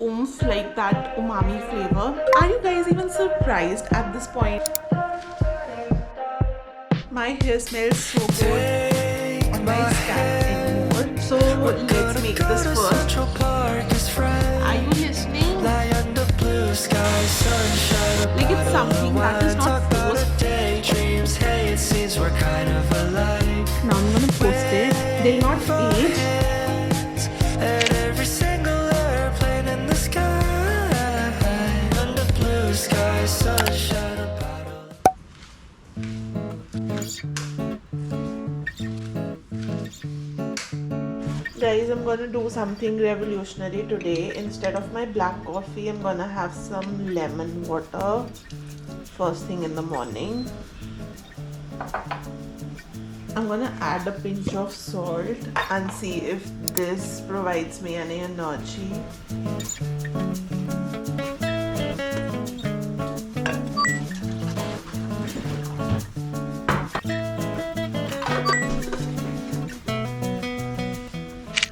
oomph, like that umami flavor. Are you guys even surprised at this point? My hair smells so good on my scalp anymore. So let's make this first. Are you listening? Like it's something that is not forced. Now I'm gonna post it. They'll not age. Guys, I'm gonna do something revolutionary today. Instead of my black coffee, I'm gonna have some lemon water first thing in the morning. I'm gonna add a pinch of salt and see if this provides me any energy.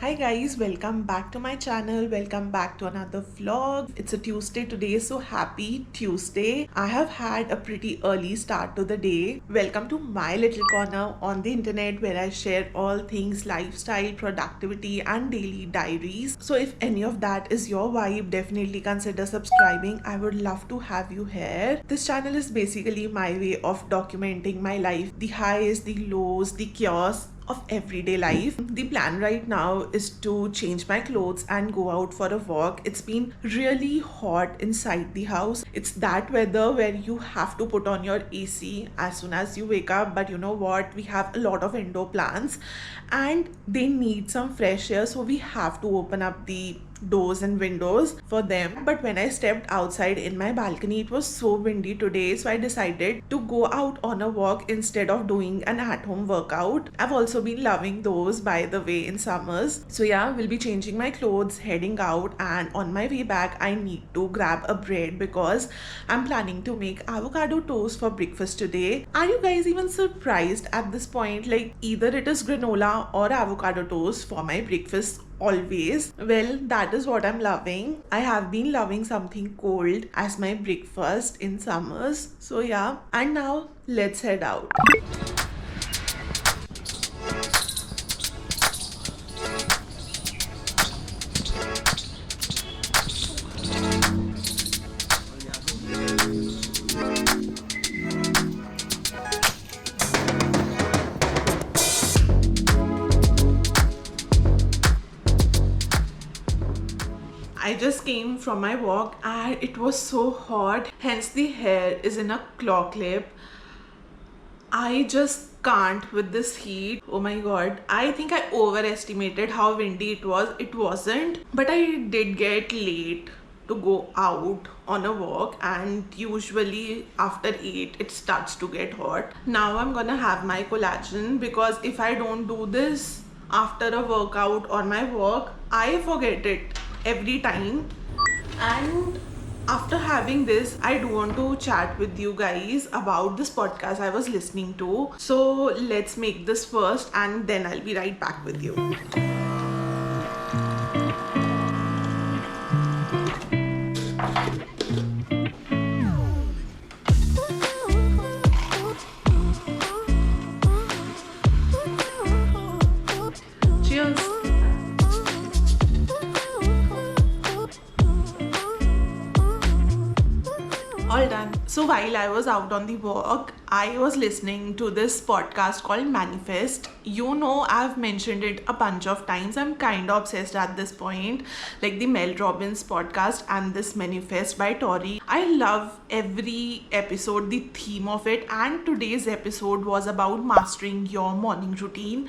Hi guys, welcome back to my channel. Welcome back to another vlog. It's a Tuesday today, so happy Tuesday. I have had a pretty early start to the day. Welcome to my little corner on the internet where I share all things lifestyle, productivity and daily diaries. So if any of that is your vibe, definitely consider subscribing. I would love to have you here. This channel is basically my way of documenting my life, the highs, the lows, the chaos of everyday life. The plan right now is to change my clothes and go out for a walk. It's been really hot inside the house. It's that weather where you have to put on your AC as soon as you wake up, but you know what, we have a lot of indoor plants and they need some fresh air, so we have to open up the doors and windows for them. But when I stepped outside in my balcony, it was so windy today, so I decided to go out on a walk instead of doing an at-home workout. I've also been loving those, by the way, in summers. So yeah, we'll be changing my clothes, heading out, and on my way back I need to grab a bread because I'm planning to make avocado toast for breakfast today. Are you guys even surprised at this point? Like, either it is granola or avocado toast for my breakfast always. Well, that is what I'm loving. I have been loving something cold as my breakfast in summers. So yeah, and now let's head out. I just came from my walk and it was so hot, hence the hair is in a claw clip. I just can't with this heat. Oh my god, I think I overestimated how windy it was. It wasn't, but I did get late to go out on a walk, and usually after 8 it starts to get hot. Now I'm gonna have my collagen because if I don't do this after a workout or my walk, I forget it every time. And after having this, I do want to chat with you guys about this podcast I was listening to. So let's make this first and then I'll be right back with you. Cheers. All done. So while I was out on the walk, I was listening to this podcast called Manifest. You know, I've mentioned it a bunch of times. I'm kind of obsessed at this point. Like the Mel Robbins podcast and this Manifest by Tori. I love every episode, the theme of it. And today's episode was about mastering your morning routine.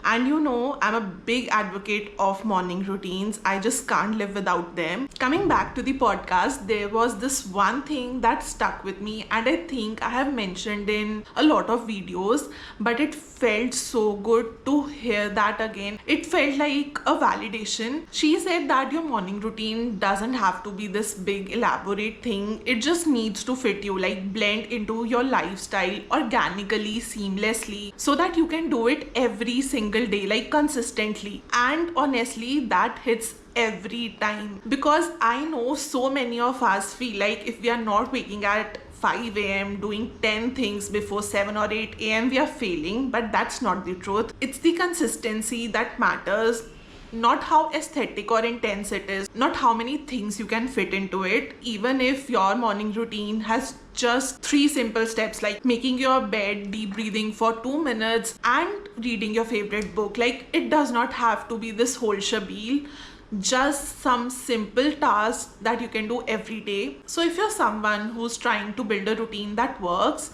And you know, I'm a big advocate of morning routines. I just can't live without them. Coming back to the podcast, there was this one thing that stuck with me, and I think I have mentioned in a lot of videos, but it felt so good to hear that again. It felt like a validation. She said that your morning routine doesn't have to be this big elaborate thing. It just needs to fit you, like blend into your lifestyle organically, seamlessly, so that you can do it every single day, like consistently. And honestly, that hits every time, because I know so many of us feel like if we are not waking at 5 a.m. doing 10 things before 7 or 8 a.m. we are failing, but that's not the truth. It's the consistency that matters, not how aesthetic or intense it is, not how many things you can fit into it. Even if your morning routine has just three simple steps like making your bed, deep breathing for 2 minutes, and reading your favorite book, like it does not have to be this whole shabeel, just some simple tasks that you can do every day. So if you're someone who's trying to build a routine that works,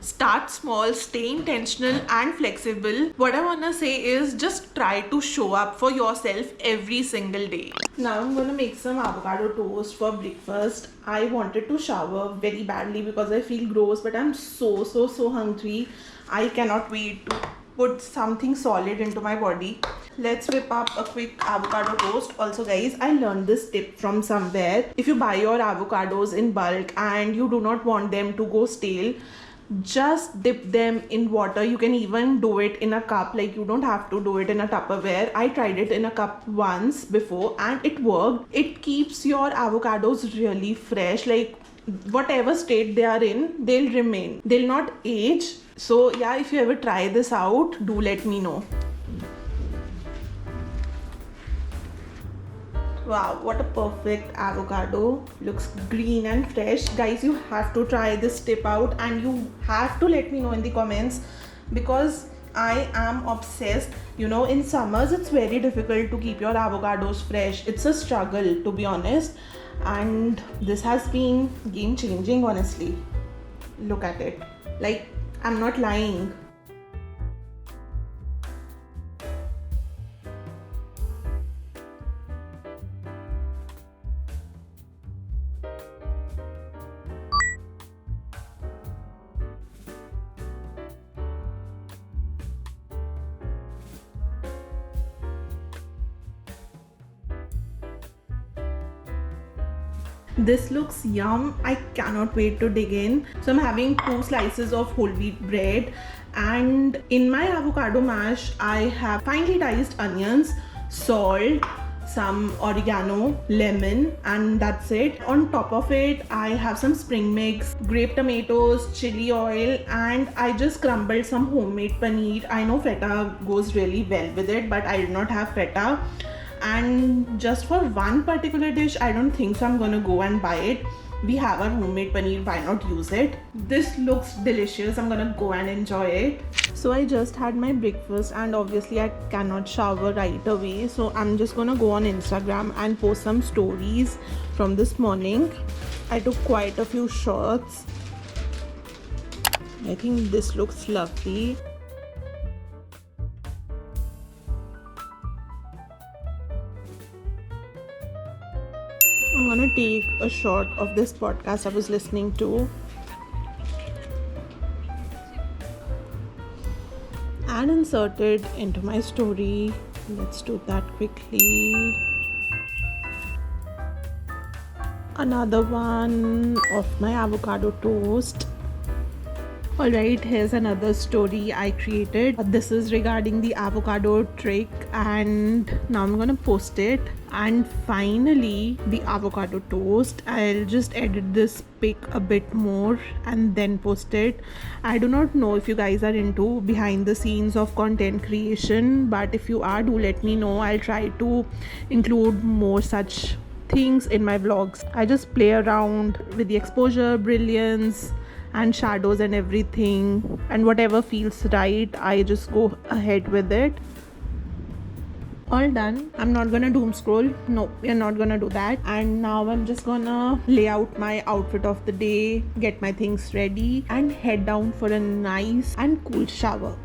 start small, stay intentional and flexible. What I want to say is just try to show up for yourself every single day. Now I'm going to make some avocado toast for breakfast. I wanted to shower very badly because I feel gross, but I'm so hungry. I cannot wait to put something solid into my body. Let's whip up a quick avocado toast. Also guys, I learned this tip from somewhere. If you buy your avocados in bulk and you do not want them to go stale, just dip them in water. You can even do it in a cup, like you don't have to do it in a Tupperware. I tried it in a cup once before and it worked. It keeps your avocados really fresh, like whatever state they are in, they'll remain, they'll not age. So yeah, if you ever try this out, do let me know. Wow, what a perfect avocado. Looks green and fresh. Guys, you have to try this tip out and you have to let me know in the comments, because I am obsessed. You know, in summers it's very difficult to keep your avocados fresh. It's a struggle, to be honest. And this has been game changing, honestly. Look at it. Like, I'm not lying. This looks yum. I cannot wait to dig in. So I'm having 2 slices of whole wheat bread, and in my avocado mash I have finely diced onions, salt, some oregano, lemon, and that's it. On top of it I have some spring mix, grape tomatoes, chili oil, and I just crumbled some homemade paneer. I know feta goes really well with it, but I did not have feta. And just for one particular dish, I don't think so I'm gonna go and buy it. We have our homemade paneer, why not use it? This looks delicious. I'm gonna go and enjoy it. So I just had my breakfast and obviously I cannot shower right away, so I'm just gonna go on Instagram and post some stories from this morning. I took quite a few shots. I think this looks lovely. I'm gonna take a shot of this podcast I was listening to and insert it into my story. Let's do that quickly. Another one of my avocado toast. Alright, here's another story I created. This is regarding the avocado trick, and now I'm gonna post it. And finally, the avocado toast. I'll just edit this pic a bit more and then post it. I do not know if you guys are into behind the scenes of content creation, but if you are, do let me know. I'll try to include more such things in my vlogs. I just play around with the exposure, brilliance, and shadows and everything, and whatever feels right, I just go ahead with it. All done. I'm not gonna doom scroll. No, we're not gonna do that. And now I'm just gonna lay out my outfit of the day, get my things ready, and head down for a nice and cool shower.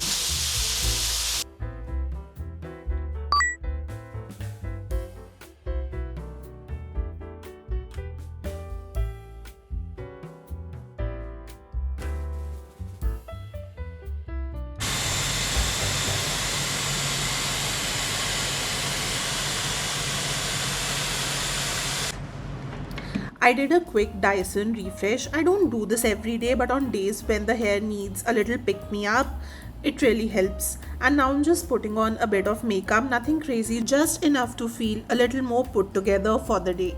I did a quick Dyson refresh. I don't do this every day, but on days when the hair needs a little pick me up, It really helps. And now I'm just putting on a bit of makeup, nothing crazy, just enough to feel a little more put together for the day.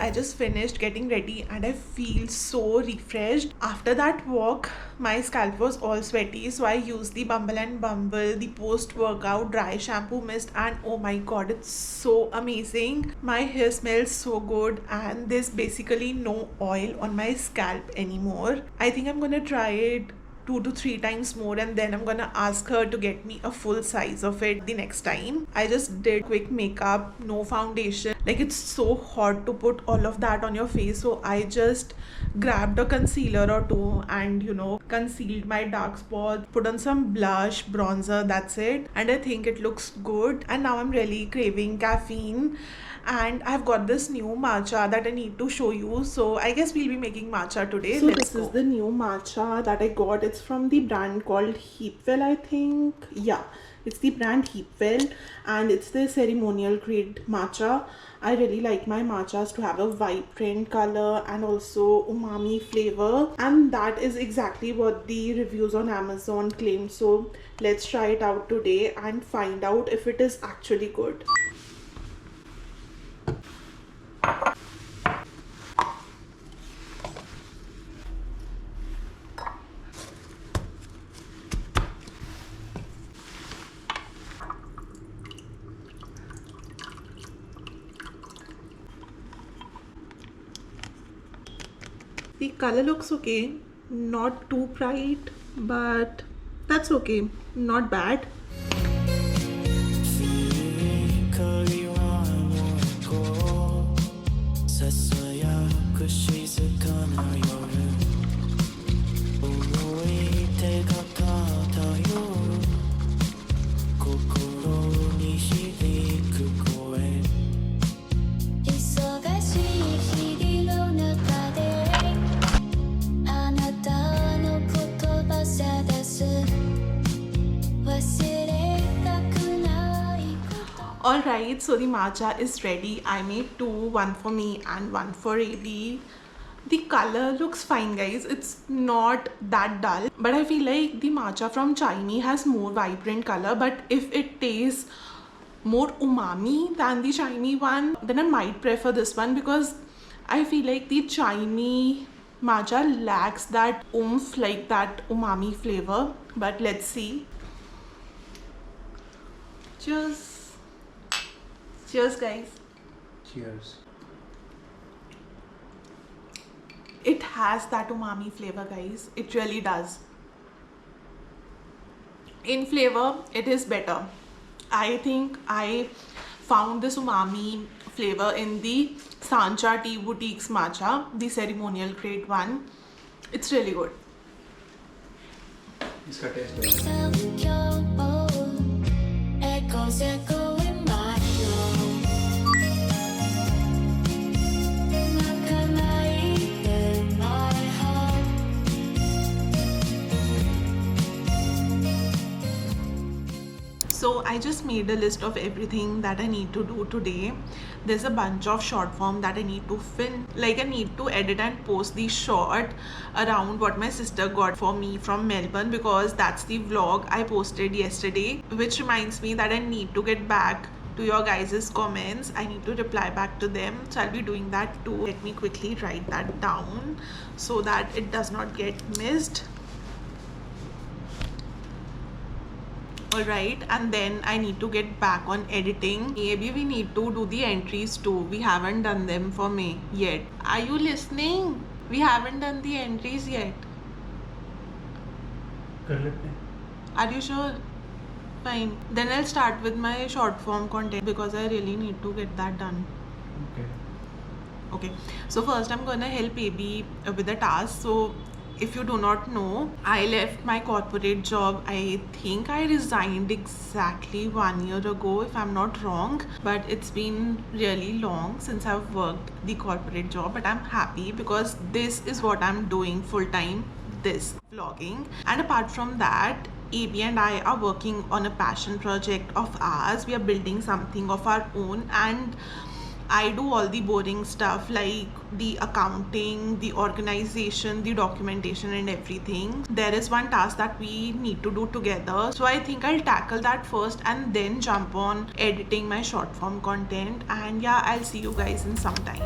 I just finished getting ready and I feel so refreshed. After that walk, my scalp was all sweaty, so I used the Bumble and Bumble, the post workout dry shampoo mist, and oh my god, it's so amazing. My hair smells so good, and there's basically no oil on my scalp anymore. I think I'm gonna try it 2 to 3 times more, and then I'm gonna ask her to get me a full size of it the next time. I just did quick makeup, no foundation. Like, it's so hard to put all of that on your face, so I just grabbed a concealer or two and concealed my dark spots, put on some blush, bronzer, that's it. And I think it looks good. And now I'm really craving caffeine, and I've got this new matcha that I need to show you. So I guess we'll be making matcha today. So this is the new matcha that I got. It's from the brand called Heapwell, I think. Yeah, it's the brand Heapwell, and it's the ceremonial grade matcha. I really like my matchas to have a vibrant color and also umami flavor, and that is exactly what the reviews on Amazon claim. So let's try it out today and find out if it is actually good. The color looks okay, not too bright, but that's okay, not bad. Alright, so the matcha is ready. I made two, one for me and one for AB. The color looks fine, guys. It's not that dull, but I feel like the matcha from Chimey has more vibrant color. But if it tastes more umami than the Chimey one, then I might prefer this one, because I feel like the Chimey matcha lacks that oomph, like that umami flavor. But let's see. Cheers. Cheers, guys. Cheers. It has that umami flavor, guys. It really does. In flavor, it is better. I think I found this umami flavor in the Sancha Tea Boutiques matcha, the ceremonial grade one. It's really good. इसका test So I just made a list of everything that I need to do today. There's a bunch of short form that I need to film. Like, I need to edit and post the short around what my sister got for me from Melbourne, because that's the vlog I posted yesterday. Which reminds me that I need to get back to your guys' comments. I need to reply back to them. So I'll be doing that too. Let me quickly write that down so that it does not get missed. Alright, and then I need to get back on editing. Maybe we need to do the entries too. We haven't done them for me yet. Are you listening? We haven't done the entries yet. कर लेते हैं. Are you sure? Fine. Then I'll start with my short form content, because I really need to get that done. Okay. So first I'm gonna help AB with the task. So if you do not know, I left my corporate job. I think I resigned exactly 1 year ago, if I'm not wrong, but it's been really long since I've worked the corporate job. But I'm happy because this is what I'm doing full time, this vlogging. And apart from that, AB and I are working on a passion project of ours. We are building something of our own, and I do all the boring stuff like the accounting, the organization, the documentation, and everything. There is one task that we need to do together. So I think I'll tackle that first and then jump on editing my short form content. And yeah, I'll see you guys in some time.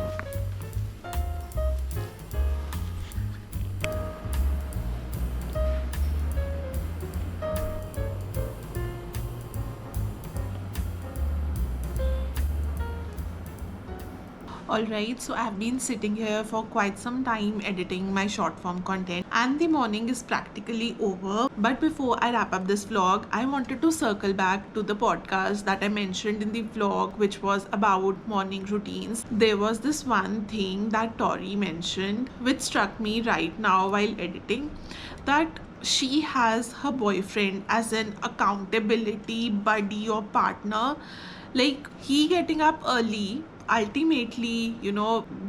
Alright, so I've been sitting here for quite some time editing my short form content, and the morning is practically over. But before I wrap up this vlog, I wanted to circle back to the podcast that I mentioned in the vlog, which was about morning routines. There was this one thing that Tori mentioned, which struck me right now while editing, that she has her boyfriend as an accountability buddy or partner. Like, he getting up early ultimately,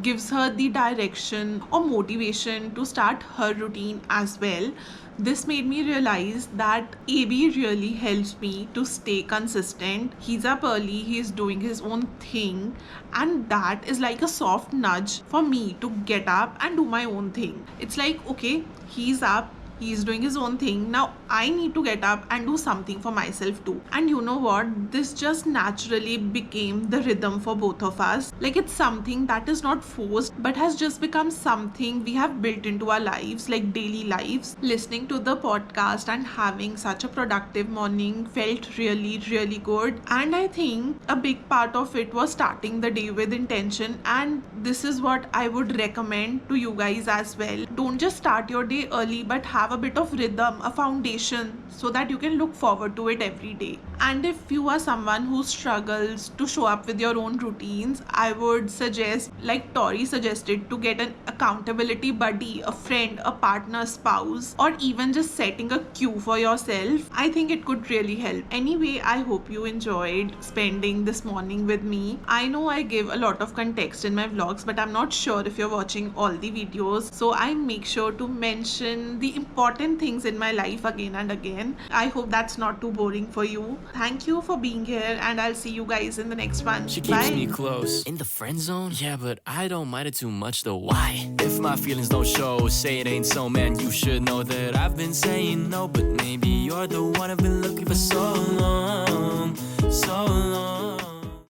gives her the direction or motivation to start her routine as well. This made me realize that AB really helps me to stay consistent. He's up early, he's doing his own thing, and that is like a soft nudge for me to get up and do my own thing. It's like, okay, he's up, he's doing his own thing. Now I need to get up and do something for myself too. And you know what? This just naturally became the rhythm for both of us. Like, it's something that is not forced but has just become something we have built into our lives, like daily lives. Listening to the podcast and having such a productive morning felt really, really good. And I think a big part of it was starting the day with intention. And this is what I would recommend to you guys as well. Don't just start your day early, but have a bit of rhythm, a foundation, so that you can look forward to it every day. And if you are someone who struggles to show up with your own routines, I would suggest, like Tori suggested, to get an accountability buddy, a friend, a partner, spouse, or even just setting a cue for yourself. I think it could really help. Anyway, I hope you enjoyed spending this morning with me. I know I give a lot of context in my vlogs, but I'm not sure if you're watching all the videos, so I make sure to mention the important things in my life again and again. I hope that's not too boring for you. Thank you for being here, and I'll see you guys in the next one. She Bye. keeps me close in the friend zone. Yeah, but I don't mind it too much though. Why? If my feelings don't show, say it ain't so, man. You should know that I've been saying no, but maybe you're the one I've been looking for so long, so long.